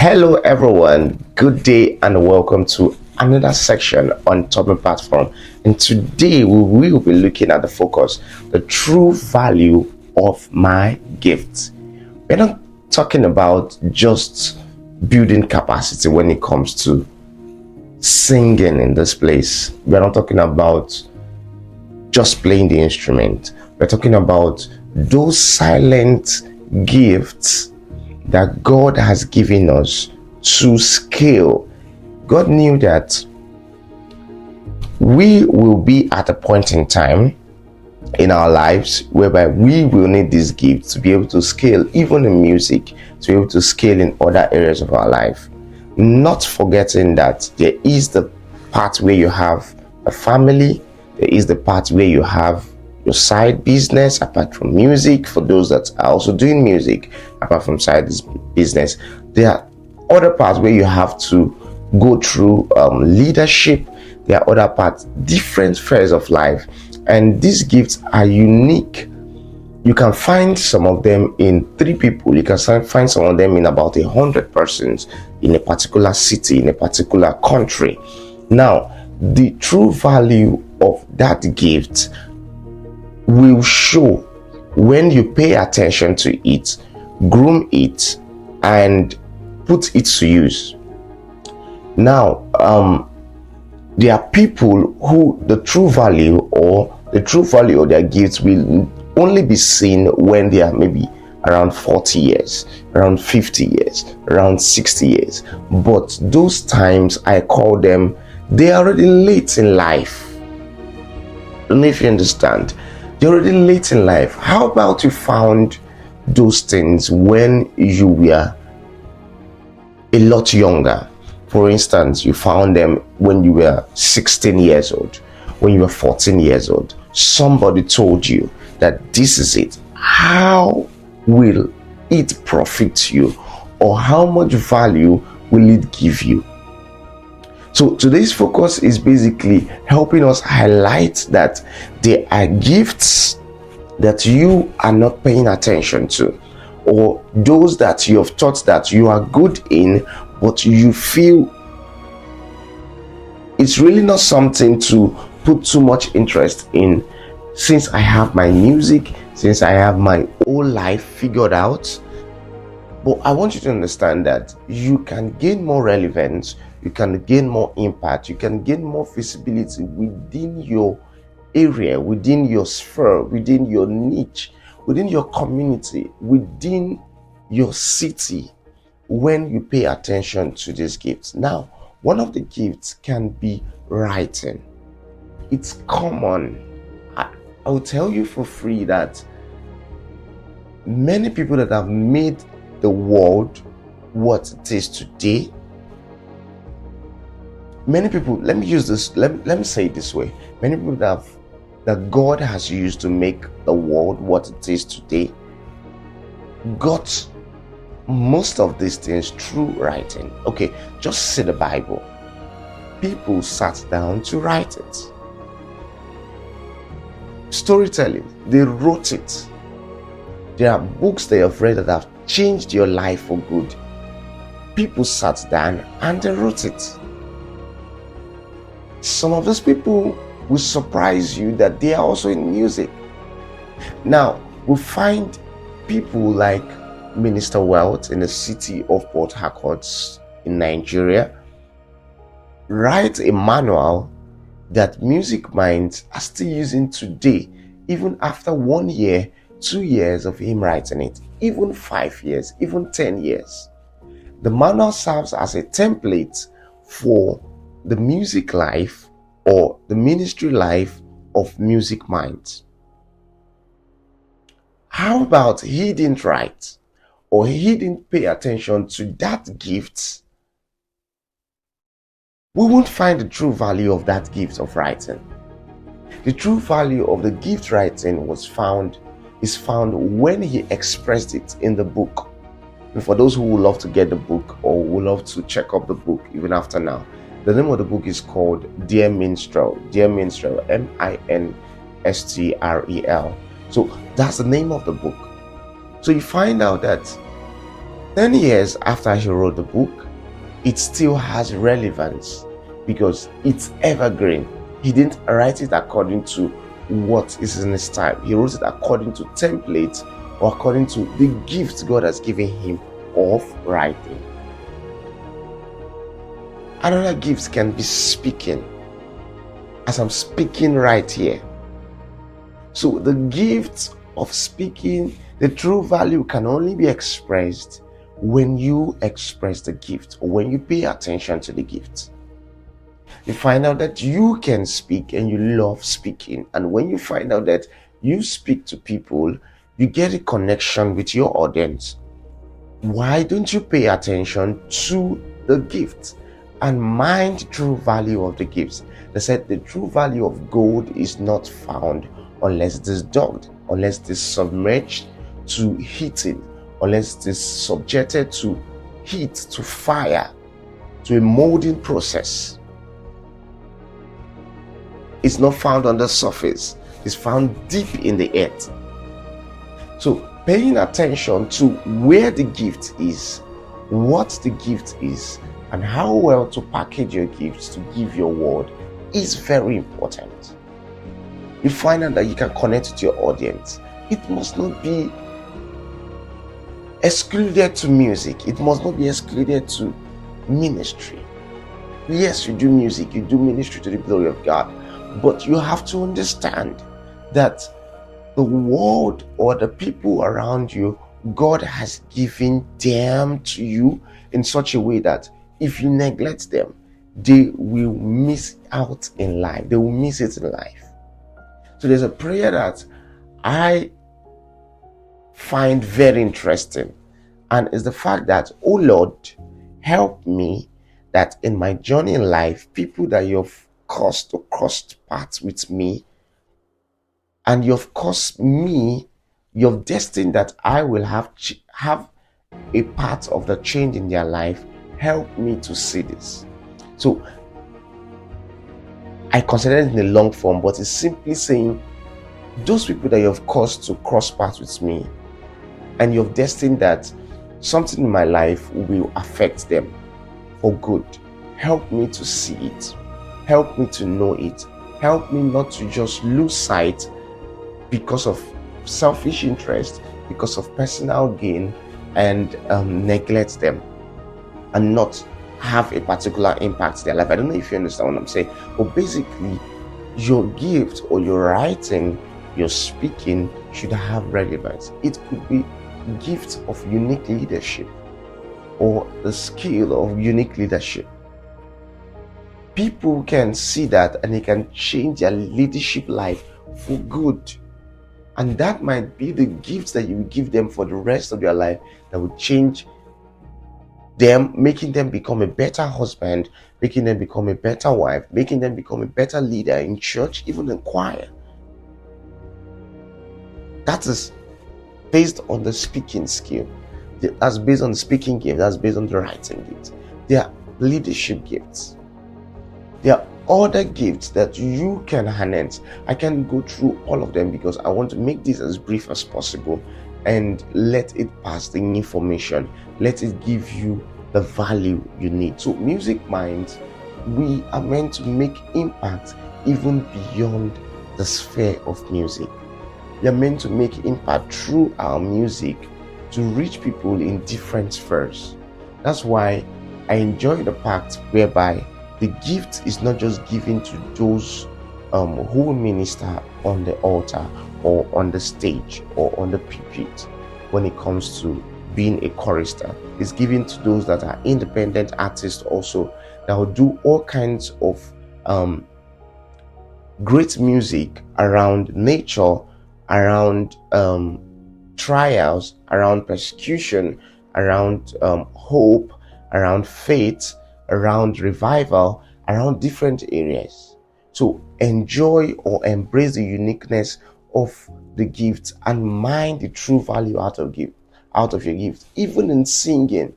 Hello, everyone. Good day and welcome to another section on Topping Platform. And today we will be looking at the focus, the true value of my gifts. We're not talking about just building capacity when it comes to singing in this place. We're not talking about just playing the instrument. We're talking about those silent gifts that God has given us to scale. God knew that we will be at a point in time in our lives whereby we will need these gifts to be able to scale, even in music, to be able to scale in other areas of our life. Not forgetting that there is the part where you have a family, there is the part where you have your side business apart from music. For those that are also doing music apart from side business, there are other parts where you have to go through leadership. There are other parts, different spheres of life, and these gifts are unique. You can find some of them in 3 people. You can find some of them in about 100 persons in a particular city, in a particular country. Now, the true value of that gift will show when you pay attention to it, groom it, and put it to use. Now, there are people who the true value of their gifts will only be seen when they are maybe around 40 years, around 50 years, around 60 years. But those times, I call them, they are already late in life. I don't know if you understand. They're already late in life. How about you found those things when you were a lot younger? For instance, you found them when you were 16 years old, when you were 14 years old. Somebody told you that this is it. How will it profit you, or how much value will it give you? So today's focus is basically helping us highlight that there are gifts that you are not paying attention to, or those that you have thought that you are good in, but you feel it's really not something to put too much interest in. Since I have my music, since I have my whole life figured out. But I want you to understand that you can gain more relevance, you can gain more impact, you can gain more visibility within your area, within your sphere, within your niche, within your community, within your city, when you pay attention to these gifts. Now, one of the gifts can be writing. It's common. I will tell you for free that many people that have made the world what it is today, many people, let me say it this way, many people that God has used to make the world what it is today got most of these things through writing. Okay, just see the Bible. People sat down to write it. Storytelling, they wrote it. There are books they have read that have changed your life for good. People sat down and they wrote it. Some of those people will surprise you that they are also in music. Now, we find people like Minister Wealth in the city of Port Harcourt in Nigeria write a manual that music minds are still using today, even after 1 year, 2 years of him writing it, even 5 years, even 10 years. The manual serves as a template for the music life or the ministry life of music minds. How about he didn't write, or he didn't pay attention to that gift? We won't find the true value of that gift of writing. The true value of the gift writing is found when he expressed it in the book. And for those who would love to get the book or would love to check up the book even after now, the name of the book is called Dear Minstrel, Minstrel, So that's the name of the book. So you find out that 10 years after he wrote the book, it still has relevance because it's evergreen. He didn't write it according to what is in his time. He wrote it according to templates or according to the gifts God has given him of writing. Another gift can be speaking, as I'm speaking right here. So the gift of speaking, the true value can only be expressed when you express the gift or when you pay attention to the gift. You find out that you can speak and you love speaking. And when you find out that you speak to people, you get a connection with your audience. Why don't you pay attention to the gift and mind the true value of the gifts? They said the true value of gold is not found unless it is dug, unless it is submerged to heating, unless it is subjected to heat, to fire, to a molding process. It's not found on the surface, it's found deep in the earth. So paying attention to where the gift is, what the gift is, and how well to package your gifts to give your word is very important. You find out that you can connect with your audience. It must not be excluded to music. It must not be excluded to ministry. Yes, you do music, you do ministry to the glory of God, but you have to understand that the world or the people around you, God has given them to you in such a way that if you neglect them, they will miss out in life. They will miss it in life. So there's a prayer that I find very interesting, and it's the fact that, oh Lord, help me that in my journey in life, people that you've caused to cross paths with me, and you've caused me, you've destined that I will have a part of the change in their life. Help me to see this. So I consider it in the long form, but it's simply saying those people that you've caused to cross paths with me, and you've destined that something in my life will affect them for good. Help me to see it. Help me to know it. Help me not to just lose sight because of selfish interest, because of personal gain, and neglect them and not have a particular impact in their life. I don't know if you understand what I'm saying, but basically your gift or your writing, your speaking should have relevance. It could be gift of unique leadership or the skill of unique leadership. People can see that and they can change their leadership life for good. And that might be the gifts that you will give them for the rest of their life that will change them, making them become a better husband, making them become a better wife, making them become a better leader in church, even in choir. That is based on the speaking skill. That's based on the speaking gift. That's based on the writing gift. They are leadership gifts. There are other gifts that you can harness. I can't go through all of them because I want to make this as brief as possible and let it pass the information. Let it give you the value you need. So Music Minds, we are meant to make impact even beyond the sphere of music. We are meant to make impact through our music to reach people in different spheres. That's why I enjoy the part whereby the gift is not just given to those who minister on the altar or on the stage or on the pulpit. When it comes to being a chorister, it's given to those that are independent artists also, that will do all kinds of great music around nature, around trials, around persecution, around hope, around faith, around revival, around different areas. So enjoy or embrace the uniqueness of the gift and mind the true value out of your gift. Even in singing,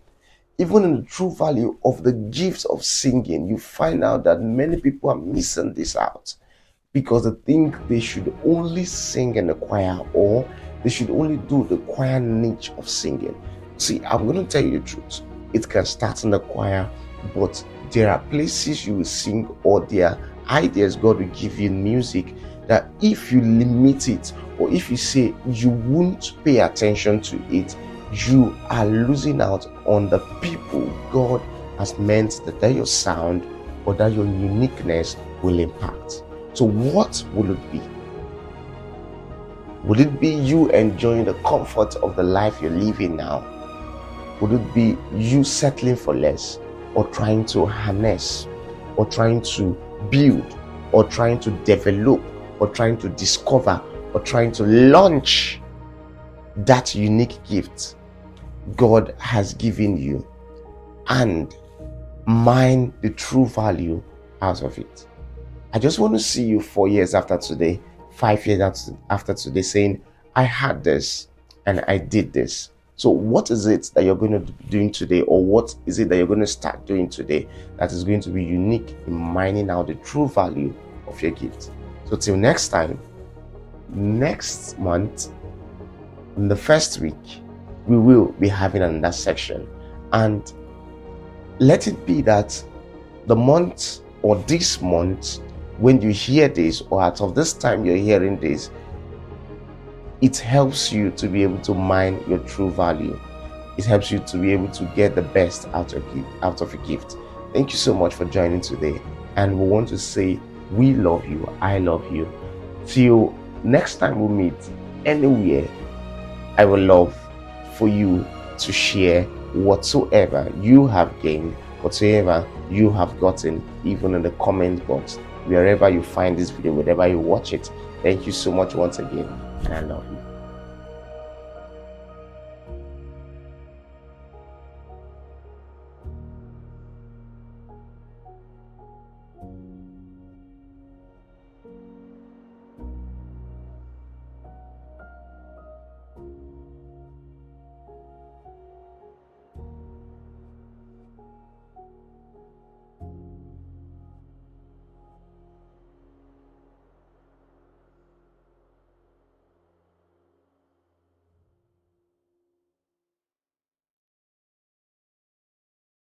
even in the true value of the gifts of singing, you find out that many people are missing this out because they think they should only sing in the choir or they should only do the choir niche of singing. See, I'm going to tell you the truth. It can start in the choir, but there are places you will sing, or there are ideas God will give you in music that if you limit it, or if you say you won't pay attention to it, you are losing out on the people God has meant that your sound or that your uniqueness will impact. So what will it be? Would it be you enjoying the comfort of the life you're living now? Would it be you settling for less, or trying to harness, or trying to build, or trying to develop, or trying to discover, or trying to launch that unique gift God has given you and mine the true value out of it? I just want to see you 4 years after today, 5 years after today, saying, I had this and I did this. So what is it that you're going to be doing today, or what is it that you're going to start doing today that is going to be unique in mining out the true value of your gift? So till next time, next month, in the first week, we will be having another section. And let it be that the month, or this month, when you hear this, or out of this time you're hearing this, it helps you to be able to mine your true value. It helps you to be able to get the best out of a gift. Thank you so much for joining today. And we want to say, we love you. I love you. Till next time we meet anywhere, I would love for you to share whatsoever you have gained, whatsoever you have gotten, even in the comment box, wherever you find this video, wherever you watch it. Thank you so much once again, and I love you.